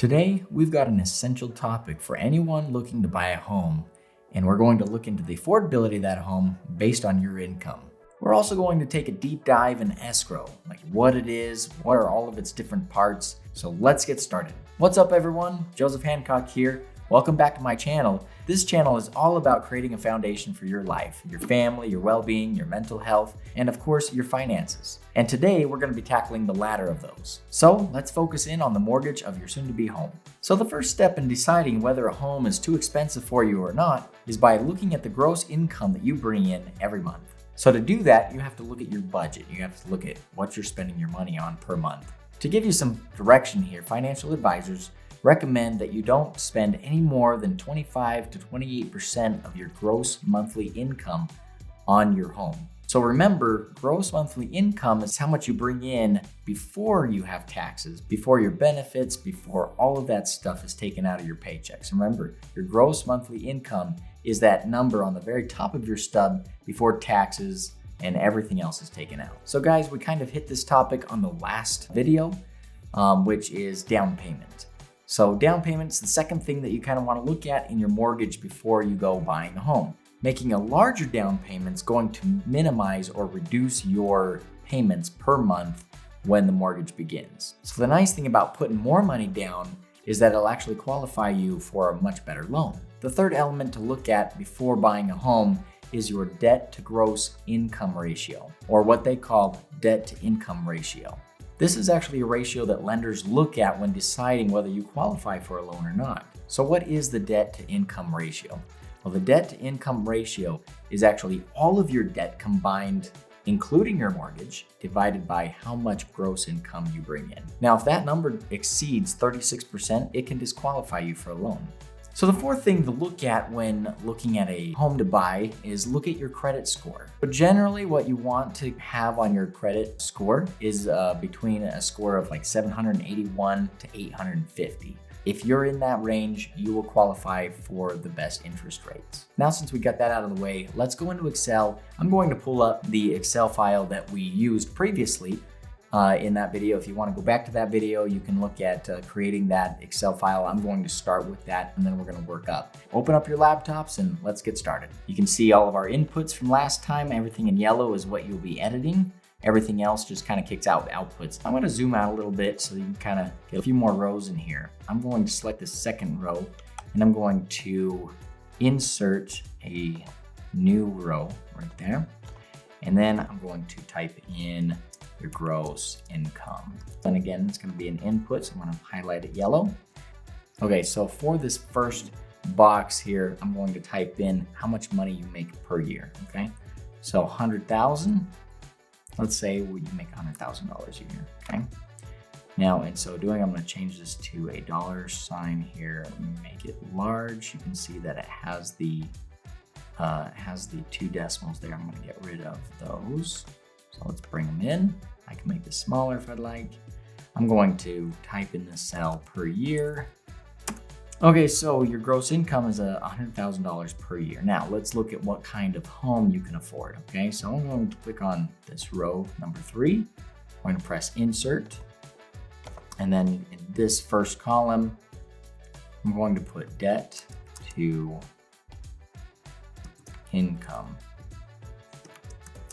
Today, we've got an essential topic for anyone looking to buy a home, and we're going to look into the affordability of that home based on your income. We're also going to take a deep dive in escrow, like what it is, what are all of its different parts. So let's get started. What's up everyone? Joseph Hancock here. Welcome back to my channel. This channel is all about creating a foundation for your life, your family, your well-being, your mental health, and of course, your finances. And today we're going to be tackling the latter of those. So let's focus in on the mortgage of your soon-to-be home. So the first step in deciding whether a home is too expensive for you or not is by looking at the gross income that you bring in every month. So to do that, you have to look at your budget. You have to look at what you're spending your money on per month. To give you some direction here, financial advisors recommend that you don't spend any more than 25 to 28% of your gross monthly income on your home. So remember, gross monthly income is how much you bring in before you have taxes, before your benefits, before all of that stuff is taken out of your paychecks. Remember, your gross monthly income is that number on the very top of your stub before taxes and everything else is taken out. So guys, we kind of hit this topic on the last video, which is down payment. So down payment is the second thing that you kind of want to look at in your mortgage before you go buying a home. Making a larger down payment is going to minimize or reduce your payments per month when the mortgage begins. So the nice thing about putting more money down is that it'll actually qualify you for a much better loan. The third element to look at before buying a home is your debt to gross income ratio, or what they call debt to income ratio. This is actually a ratio that lenders look at when deciding whether you qualify for a loan or not. So what is the debt to income ratio? Well, the debt to income ratio is actually all of your debt combined, including your mortgage, divided by how much gross income you bring in. Now, if that number exceeds 36%, it can disqualify you for a loan. So the fourth thing to look at when looking at a home to buy is look at your credit score. But generally what you want to have on your credit score is between a score of like 781 to 850. If you're in that range, you will qualify for the best interest rates. Now, since we got that out of the way, let's go into Excel. I'm going to pull up the Excel file that we used previously in that video. If you want to go back to that video, you can look at creating that Excel file. I'm going to start with that and then we're going to work up. Open up your laptops and let's get started. You can see all of our inputs from last time. Everything in yellow is what you'll be editing. Everything else just kind of kicks out outputs. I'm going to zoom out a little bit so you can kind of get a few more rows in here. I'm going to select the second row and I'm going to insert a new row right there. And then I'm going to type in your gross income. And again, it's going to be an input, so I'm going to highlight it yellow. Okay, so for this first box here, I'm going to type in how much money you make per year, okay? So 100,000, let's say you make $100,000 a year, okay? Now, in so doing, I'm going to change this to a dollar sign here, make it large. You can see that it has the two decimals there. I'm going to get rid of those. So let's bring them in. I can make this smaller if I'd like. I'm going to type in the cell per year. Okay, so your gross income is $100,000 per year. Now let's look at what kind of home you can afford. Okay, so I'm going to click on this row number 3. I'm going to press insert. And then in this first column, I'm going to put debt to income.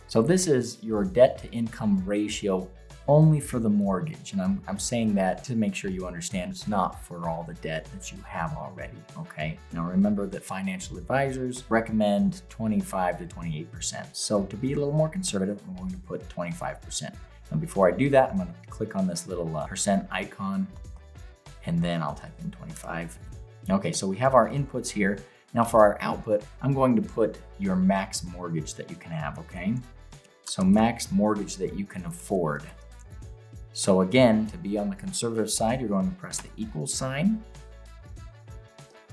So this is your debt to income ratio only for the mortgage. And I'm saying that to make sure you understand it's not for all the debt that you have already, okay? Now remember that financial advisors recommend 25 to 28%. So to be a little more conservative, I'm going to put 25%. And before I do that, I'm going to click on this little percent icon and then I'll type in 25. Okay, so we have our inputs here. Now for our output, I'm going to put your max mortgage that you can have, okay? So max mortgage that you can afford. So again, to be on the conservative side, you're going to press the equal sign.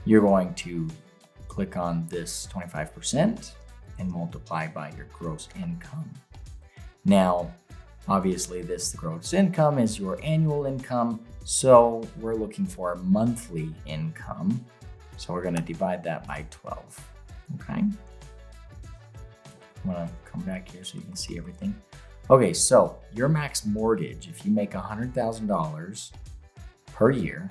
You're going to click on this 25% and multiply by your gross income. Now, obviously the gross income is your annual income. So we're looking for a monthly income. So we're going to divide that by 12, okay? I'm gonna come back here so you can see everything. Okay, so your max mortgage, if you make $100,000 per year,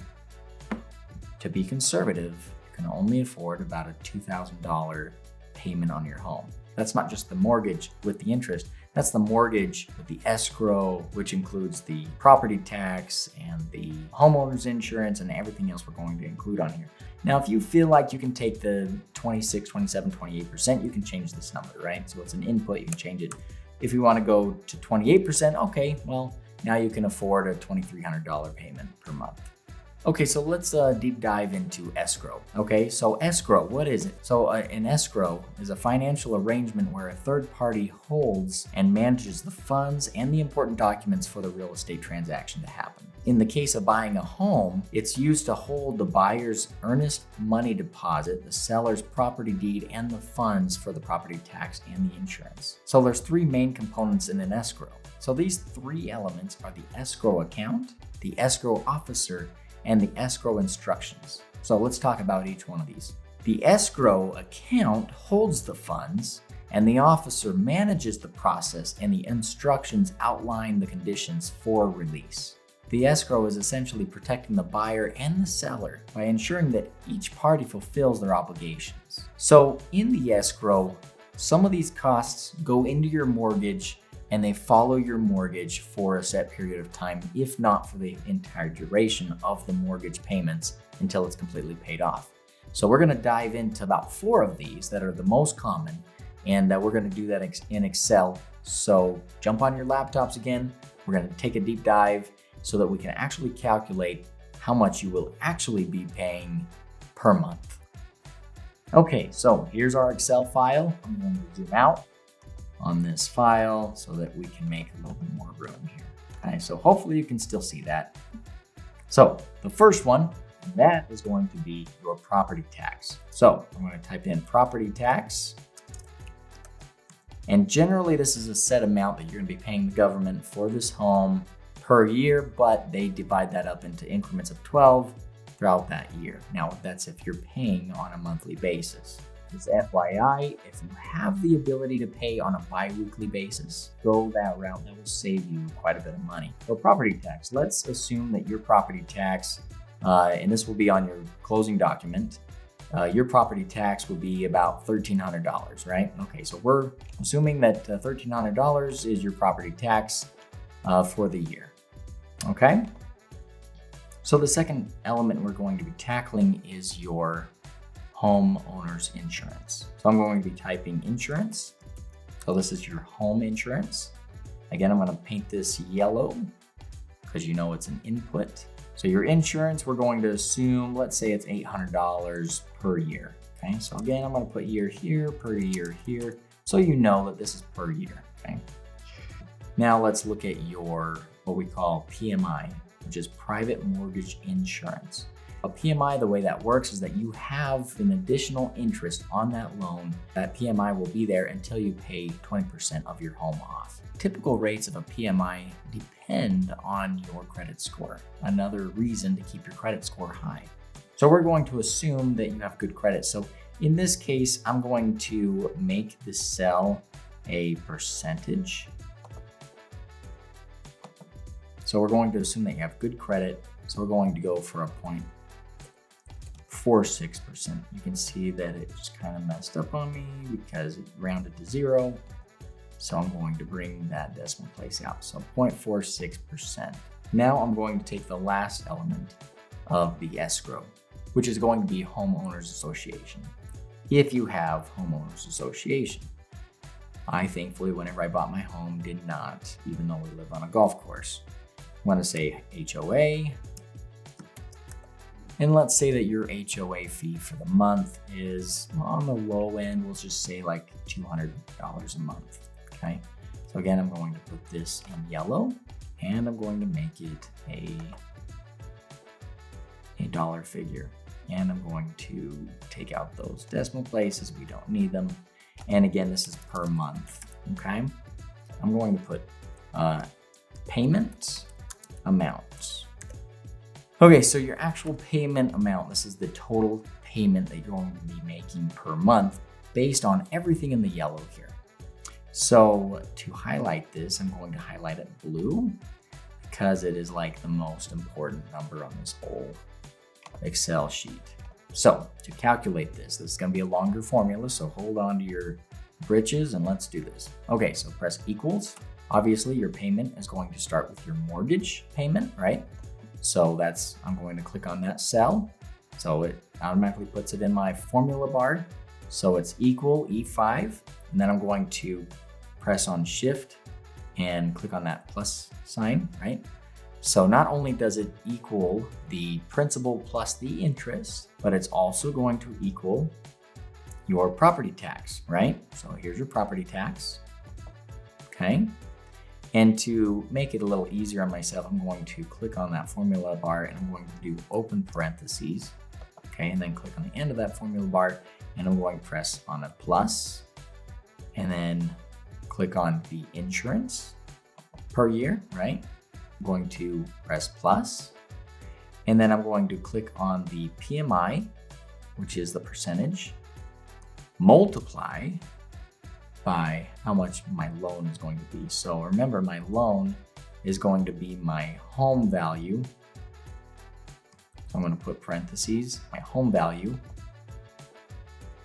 to be conservative, you can only afford about a $2,000 payment on your home. That's not just the mortgage with the interest, that's the mortgage with the escrow, which includes the property tax and the homeowner's insurance and everything else we're going to include on here. Now, if you feel like you can take the 26, 27, 28%, you can change this number, right? So it's an input, you can change it. If you want to go to 28%, okay, well, now you can afford a $2,300 payment per month. Okay, so let's deep dive into escrow. Okay, so escrow, what is it? So an escrow is a financial arrangement where a third party holds and manages the funds and the important documents for the real estate transaction to happen. In the case of buying a home, it's used to hold the buyer's earnest money deposit, the seller's property deed, and the funds for the property tax and the insurance. So there's three main components in an escrow. So these three elements are the escrow account, the escrow officer, and the escrow instructions. So let's talk about each one of these. The escrow account holds the funds, and the officer manages the process, and the instructions outline the conditions for release. The escrow is essentially protecting the buyer and the seller by ensuring that each party fulfills their obligations. So in the escrow, some of these costs go into your mortgage and they follow your mortgage for a set period of time, if not for the entire duration of the mortgage payments until it's completely paid off. So we're gonna dive into about 4 of these that are the most common, and we're gonna do that in Excel. So jump on your laptops again, we're gonna take a deep dive so that we can actually calculate how much you will actually be paying per month. Okay, so here's our Excel file. I'm going to zoom out on this file so that we can make a little bit more room here. Okay, so hopefully you can still see that. So the first one, that is going to be your property tax. So I'm going to type in property tax. And generally this is a set amount that you're going to be paying the government for this home per year, but they divide that up into increments of 12 throughout that year. Now that's if you're paying on a monthly basis. Just FYI, if you have the ability to pay on a bi-weekly basis, go that route. That will save you quite a bit of money. So property tax, let's assume that your property tax, and this will be on your closing document, your property tax will be about $1,300, right? Okay, so we're assuming that $1,300 is your property tax for the year, okay? So the second element we're going to be tackling is your homeowner's insurance. So I'm going to be typing insurance. So this is your home insurance. Again, I'm going to paint this yellow because you know it's an input. So your insurance, we're going to assume, let's say it's $800 per year. Okay, so again, I'm going to put year here, per year here, so you know that this is per year. Okay. Now let's look at your, what we call PMI, which is private mortgage insurance. A PMI, the way that works is that you have an additional interest on that loan. That PMI will be there until you pay 20% of your home off. Typical rates of a PMI depend on your credit score. Another reason to keep your credit score high. So we're going to assume that you have good credit. So in this case, I'm going to make this cell a percentage. So we're going to assume that you have good credit. So we're going to go for a 0.46%. You can see that it just kind of messed up on me because it rounded to 0. So I'm going to bring that decimal place out. So 0.46%. Now I'm going to take the last element of the escrow, which is going to be homeowners association. If you have homeowners association. I thankfully, whenever I bought my home, did not, even though we live on a golf course. I'm going to say HOA. And let's say that your HOA fee for the month is on the low end, we'll just say like $200 a month, okay? So again, I'm going to put this in yellow and I'm going to make it a dollar figure. And I'm going to take out those decimal places, we don't need them. And again, this is per month, okay? I'm going to put payment amount. Okay, so your actual payment amount, this is the total payment that you're going to be making per month based on everything in the yellow here. So to highlight this, I'm going to highlight it blue because it is like the most important number on this whole Excel sheet. So to calculate this is going to be a longer formula, so hold on to your britches and let's do this. Okay, so press equals. Obviously your payment is going to start with your mortgage payment, right? So I'm going to click on that cell. So it automatically puts it in my formula bar. So it's equal E5, and then I'm going to press on Shift and click on that plus sign, right? So not only does it equal the principal plus the interest, but it's also going to equal your property tax, right? So here's your property tax, okay? And to make it a little easier on myself, I'm going to click on that formula bar and I'm going to do open parentheses, okay? And then click on the end of that formula bar and I'm going to press on a plus and then click on the insurance per year, right? I'm going to press plus, and then I'm going to click on the PMI, which is the percentage, multiply by how much my loan is going to be. So remember, my loan is going to be my home value. So I'm going to put parentheses, my home value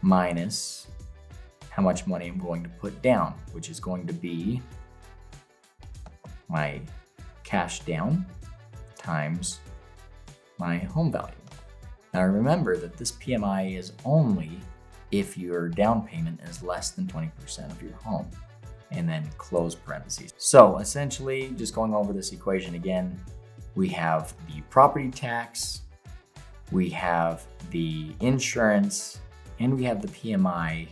minus how much money I'm going to put down, which is going to be my cash down times my home value. Now remember that this PMI is only if your down payment is less than 20% of your home, and then close parentheses. So essentially, just going over this equation again, we have the property tax, we have the insurance, and we have the PMI,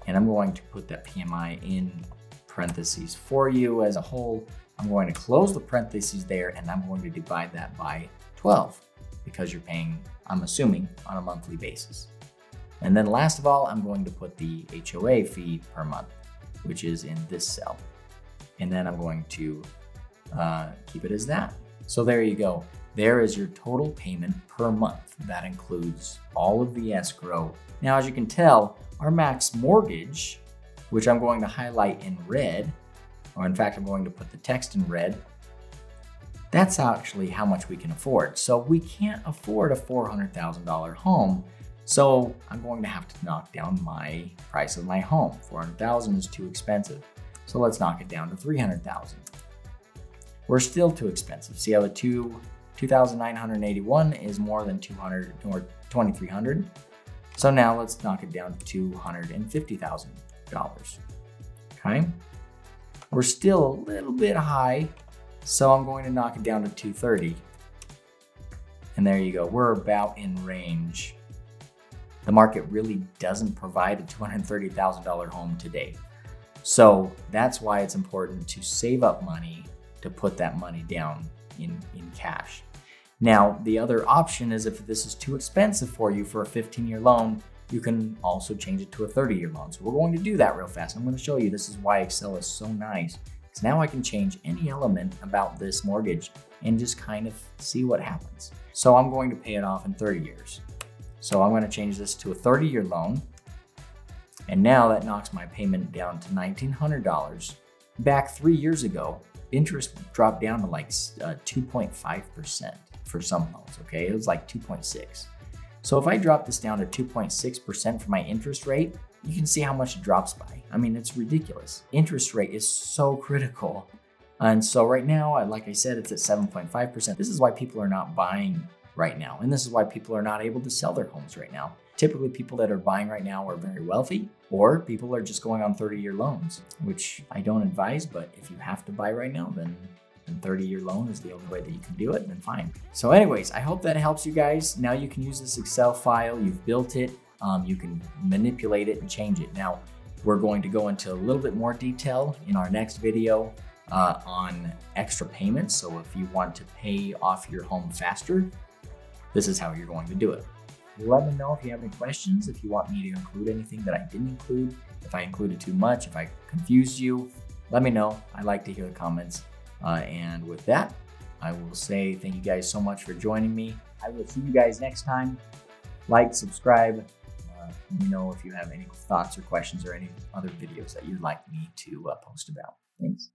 and I'm going to put that PMI in parentheses for you as a whole. I'm going to close the parentheses there, and I'm going to divide that by 12 because you're paying, I'm assuming, on a monthly basis. And then last of all, I'm going to put the HOA fee per month, which is in this cell. And then I'm going to keep it as that. So there you go. There is your total payment per month. That includes all of the escrow. Now, as you can tell, our max mortgage, which I'm going to highlight in red, or in fact, I'm going to put the text in red, that's actually how much we can afford. So we can't afford a $400,000 home. So I'm going to have to knock down my price of my home. $400,000 is too expensive. So let's knock it down to $300,000. We're still too expensive. See how the $2,981 is more than $200 or $2,300. So now let's knock it down to $250,000. Okay. We're still a little bit high, so I'm going to knock it down to $230,000. And there you go. We're about in range. The market really doesn't provide a $230,000 home today. So that's why it's important to save up money to put that money down in cash. Now, the other option is if this is too expensive for you for a 15-year loan, you can also change it to a 30-year loan. So we're going to do that real fast. I'm going to show you this is why Excel is so nice. Because now I can change any element about this mortgage and just kind of see what happens. So I'm going to pay it off in 30 years. So I'm going to change this to a 30-year loan. And now that knocks my payment down to $1,900. Back 3 years ago, interest dropped down to like 2.5% for some loans, okay? It was like 2.6. So if I drop this down to 2.6% for my interest rate, you can see how much it drops by. I mean, it's ridiculous. Interest rate is so critical. And so right now, like I said, it's at 7.5%. This is why people are not buying right now. And this is why people are not able to sell their homes right now. Typically, people that are buying right now are very wealthy, or people are just going on 30-year loans, which I don't advise, but if you have to buy right now, then 30-year loan is the only way that you can do it, then fine. So anyways, I hope that helps you guys. Now you can use this Excel file. You've built it. You can manipulate it and change it. Now, we're going to go into a little bit more detail in our next video on extra payments. So if you want to pay off your home faster, this is how you're going to do it. Let me know if you have any questions, if you want me to include anything that I didn't include, if I included too much, if I confused you, let me know. I like to hear the comments. And with that, I will say thank you guys so much for joining me. I will see you guys next time. Like, subscribe. Let me know if you have any thoughts or questions or any other videos that you'd like me to post about. Thanks.